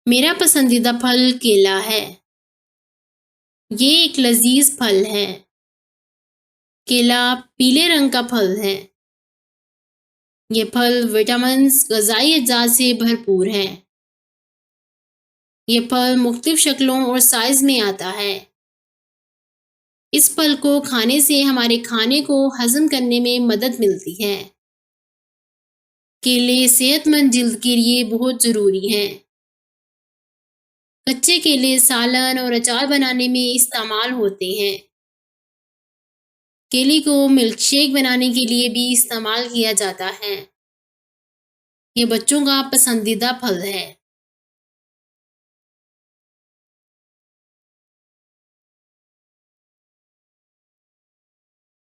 میرا پسندیدہ پھل کیلا ہے۔ یہ ایک لذیذ پھل ہے۔ کیلا پیلے رنگ کا پھل ہے۔ یہ پھل وٹامنز، غذائی اجزاء سے بھرپور ہے۔ یہ پھل مختلف شکلوں اور سائز میں آتا ہے۔ اس پھل کو کھانے سے ہمارے کھانے کو ہضم کرنے میں مدد ملتی ہے۔ کیلے صحت مند جلد کے لیے بہت ضروری ہیں۔ کچے کیلے سالن اور اچار بنانے میں استعمال ہوتے ہیں۔ کیلے کو ملک شیک بنانے کے لیے بھی استعمال کیا جاتا ہے۔ یہ بچوں کا پسندیدہ پھل ہے۔